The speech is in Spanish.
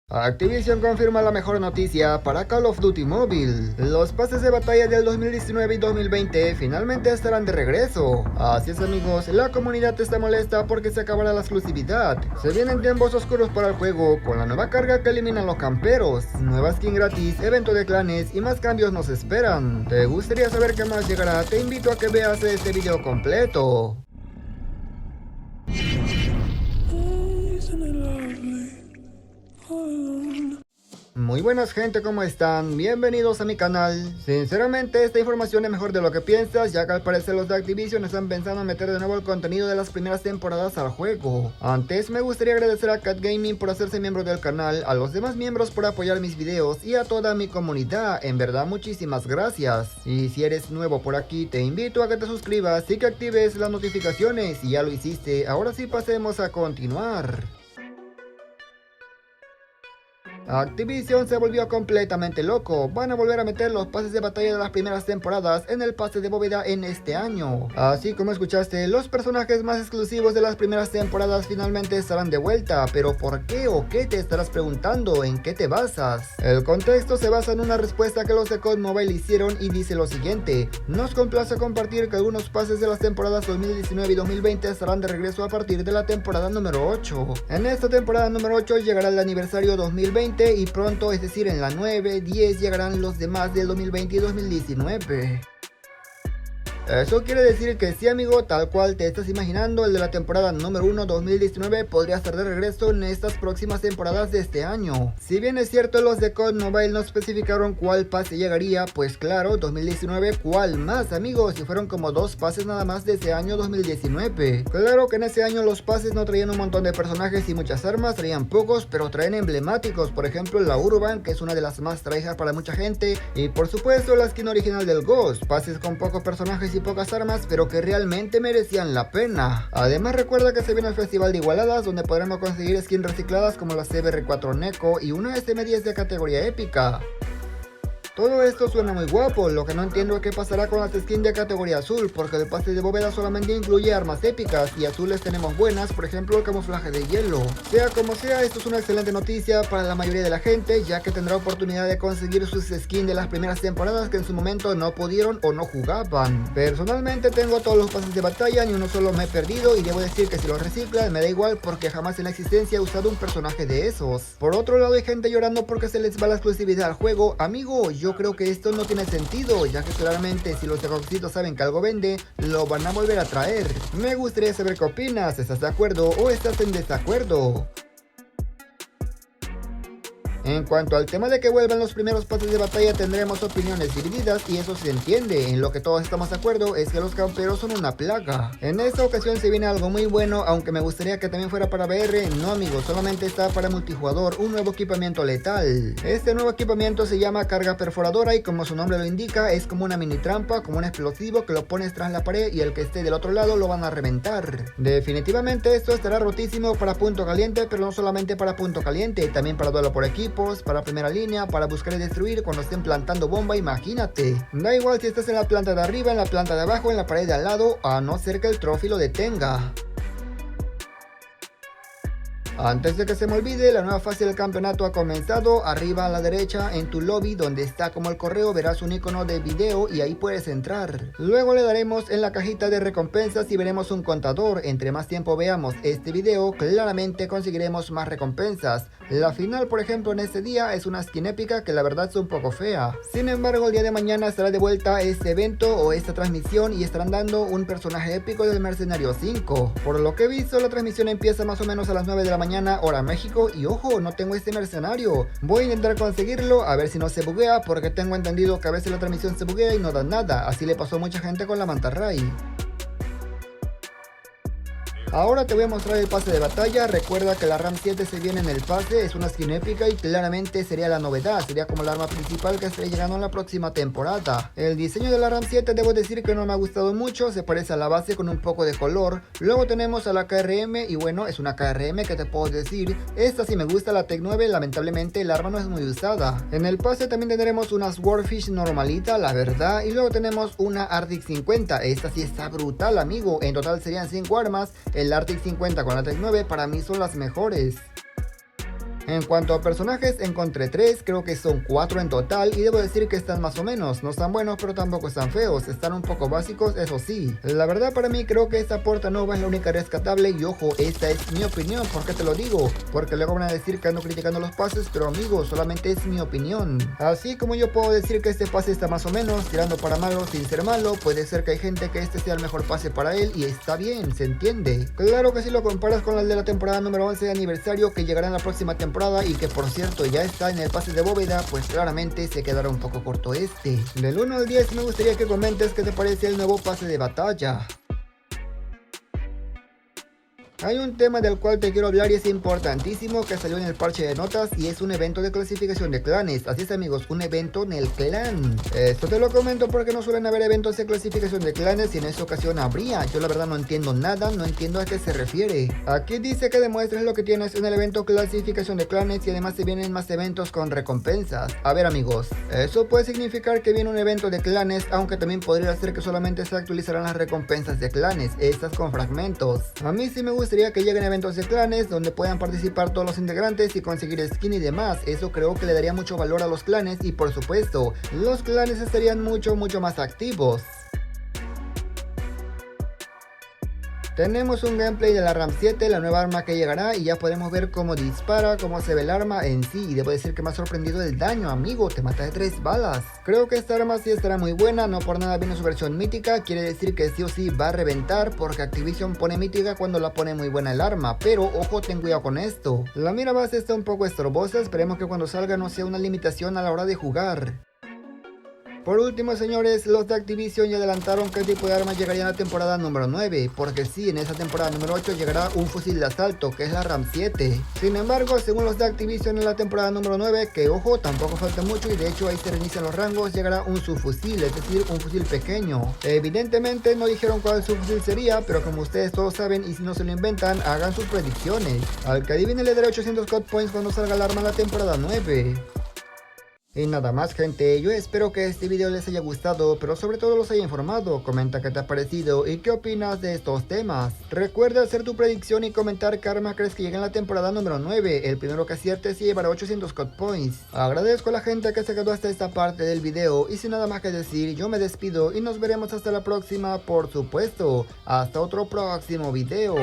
Activision confirma la mejor noticia para Call of Duty Mobile. Los pases de batalla del 2019 y 2020 finalmente estarán de regreso. Así es, amigos, la comunidad está molesta porque se acabará la exclusividad. Se vienen tiempos oscuros para el juego con la nueva carga que elimina a los camperos, nueva skin gratis, evento de clanes y más cambios nos esperan. ¿Te gustaría saber qué más llegará? Te invito a que veas este video completo. Muy buenas gente, ¿cómo están? Bienvenidos a mi canal. Sinceramente esta información es mejor de lo que piensas, ya que al parecer los de Activision están pensando en meter de nuevo el contenido de las primeras temporadas al juego. Antes me gustaría agradecer a Cat Gaming por hacerse miembro del canal, a los demás miembros por apoyar mis videos y a toda mi comunidad, en verdad muchísimas gracias. Y si eres nuevo por aquí te invito a que te suscribas y que actives las notificaciones. Si ya lo hiciste, ahora sí pasemos a continuar. Activision se volvió completamente loco, van a volver a meter los pases de batalla de las primeras temporadas en el pase de bóveda en este año. Así como escuchaste, los personajes más exclusivos de las primeras temporadas finalmente estarán de vuelta, pero ¿por qué o qué te estarás preguntando? ¿En qué te basas? El contexto se basa en una respuesta que los de COD Mobile hicieron y dice lo siguiente: nos complace compartir que algunos pases de las temporadas 2019 y 2020 estarán de regreso a partir de la temporada número 8. En esta temporada número 8 llegará el aniversario 2020 y pronto, es decir en la 9, 10 llegarán los demás del 2020 y 2019. Eso quiere decir que sí, amigo, tal cual te estás imaginando, el de la temporada número 1 2019 podría estar de regreso en estas próximas temporadas de este año. Si bien es cierto, los de COD Mobile no especificaron cuál pase llegaría, pues claro, 2019, ¿cuál más, amigos? Si fueron como dos pases nada más de ese año 2019. Claro que en ese año los pases no traían un montón de personajes y muchas armas, traían pocos, pero traen emblemáticos, por ejemplo la Urban, que es una de las más traídas para mucha gente, y por supuesto la skin original del Ghost, pases con pocos personajes y pocas armas, pero que realmente merecían la pena. Además recuerda que se viene el Festival de Igualadas, donde podremos conseguir skins recicladas como la CBR4 Neko y una SM10 de categoría épica. Todo esto suena muy guapo, lo que no entiendo es qué pasará con las skins de categoría azul, porque el pase de bóveda solamente incluye armas épicas y azules tenemos buenas, por ejemplo el camuflaje de hielo. Sea como sea, esto es una excelente noticia para la mayoría de la gente, ya que tendrá oportunidad de conseguir sus skins de las primeras temporadas que en su momento no pudieron o no jugaban. Personalmente tengo todos los pases de batalla, ni uno solo me he perdido, y debo decir que si los reciclan me da igual porque jamás en la existencia he usado un personaje de esos. Por otro lado hay gente llorando porque se les va la exclusividad al juego. Amigo, yo creo que esto no tiene sentido, ya que claramente si los de Rockcito saben que algo vende, lo van a volver a traer. Me gustaría saber qué opinas, ¿estás de acuerdo o estás en desacuerdo? En cuanto al tema de que vuelvan los primeros pases de batalla, tendremos opiniones divididas y eso se entiende. En lo que todos estamos de acuerdo es que los camperos son una plaga. En esta ocasión se viene algo muy bueno, aunque me gustaría que también fuera para VR. No, amigos, solamente está para multijugador, un nuevo equipamiento letal. Este nuevo equipamiento se llama carga perforadora y como su nombre lo indica, es como una mini trampa, como un explosivo que lo pones tras la pared y el que esté del otro lado lo van a reventar. Definitivamente esto estará rotísimo para punto caliente, pero no solamente para punto caliente, también para duelo por equipo, para primera línea, para buscar y destruir cuando estén plantando bomba, imagínate. Da igual si estás en la planta de arriba, en la planta de abajo, en la pared de al lado, a no ser que el trophy lo detenga. Antes de que se me olvide, la nueva fase del campeonato ha comenzado. Arriba a la derecha en tu lobby, donde está como el correo, verás un icono de video y ahí puedes entrar. Luego le daremos en la cajita de recompensas y veremos un contador. Entre más tiempo veamos este video, claramente conseguiremos más recompensas. La final, por ejemplo, en este día es una skin épica que la verdad es un poco fea. Sin embargo, el día de mañana estará de vuelta este evento o esta transmisión y estarán dando un personaje épico del Mercenario 5. Por lo que he visto, la transmisión empieza más o menos a las 9 de la mañana, hora México, y ojo, no tengo este mercenario. Voy a intentar conseguirlo, a ver si no se buguea, porque tengo entendido que a veces la transmisión se buguea y no da nada. Así le pasó a mucha gente con la mantarray. Ahora te voy a mostrar el pase de batalla. Recuerda que la RAM 7 se viene en el pase, es una skin épica y claramente sería la novedad, sería como el arma principal que estará llegando en la próxima temporada. El diseño de la RAM 7 debo decir que no me ha gustado mucho, se parece a la base con un poco de color. Luego tenemos a la KRM y bueno, es una KRM que te puedo decir, esta sí me gusta, la Tech 9, lamentablemente el arma no es muy usada. En el pase también tendremos una Swordfish normalita, la verdad, y luego tenemos una Arctic 50, esta sí está brutal, amigo, en total serían 5 armas. El Arctic 50 con la Tech 9 para mí son las mejores. En cuanto a personajes, encontré 3, creo que son 4 en total, y debo decir que están más o menos, no están buenos pero tampoco están feos, están un poco básicos, eso sí. La verdad para mí creo que esta Porta Nova es la única rescatable, y ojo, esta es mi opinión. ¿Por qué te lo digo? Porque luego van a decir que ando criticando los pases, pero amigos, solamente es mi opinión. Así como yo puedo decir que este pase está más o menos, tirando para malo sin ser malo, puede ser que hay gente que este sea el mejor pase para él, y está bien, se entiende. Claro que si lo comparas con el de la temporada número 11 de aniversario, que llegará en la próxima temporada y que por cierto ya está en el pase de bóveda, pues claramente se quedará un poco corto este. Del 1 al 10 me gustaría que comentes qué te parece el nuevo pase de batalla. Hay un tema del cual te quiero hablar y es importantísimo, que salió en el parche de notas, y es un evento de clasificación de clanes. Así es amigos, un evento en el clan. Esto te lo comento porque no suelen haber eventos de clasificación de clanes, y en esta ocasión habría. Yo la verdad no entiendo nada, no entiendo a qué se refiere. Aquí dice que demuestres lo que tienes en el evento clasificación de clanes, y además te vienen más eventos con recompensas. A ver amigos, eso puede significar que viene un evento de clanes, aunque también podría ser que solamente se actualizarán las recompensas de clanes, estas con fragmentos. A mí sí me gustaría que lleguen eventos de clanes donde puedan participar todos los integrantes y conseguir skin y demás. Eso creo que le daría mucho valor a los clanes, y por supuesto los clanes estarían mucho más activos. Tenemos un gameplay de la RAM 7, la nueva arma que llegará, y ya podemos ver cómo dispara, cómo se ve el arma en sí. Y debo decir que me ha sorprendido el daño, amigo, te mata de 3 balas. Creo que esta arma sí estará muy buena, no por nada viene su versión mítica, quiere decir que sí o sí va a reventar, porque Activision pone mítica cuando la pone muy buena el arma. Pero ojo, ten cuidado con esto, la mira base está un poco estorbosa, esperemos que cuando salga no sea una limitación a la hora de jugar. Por último señores, los de Activision ya adelantaron qué tipo de armas llegaría en la temporada número 9, porque sí, en esa temporada número 8 llegará un fusil de asalto, que es la RAM 7. Sin embargo, según los de Activision en la temporada número 9, que ojo, tampoco falta mucho y de hecho ahí se reinician los rangos, llegará un subfusil, es decir, un fusil pequeño. Evidentemente no dijeron cuál subfusil sería, pero como ustedes todos saben, y si no se lo inventan, hagan sus predicciones. Al que adivine le daré 800 code points cuando salga el arma en la temporada 9. Y nada más gente, yo espero que este video les haya gustado, pero sobre todo los haya informado. Comenta qué te ha parecido y qué opinas de estos temas. Recuerda hacer tu predicción y comentar qué arma crees que llegue en la temporada número 9. El primero que acierte se llevará 800 code points. Agradezco a la gente que se quedó hasta esta parte del video, y sin nada más que decir, yo me despido y nos veremos hasta la próxima, por supuesto. Hasta otro próximo video.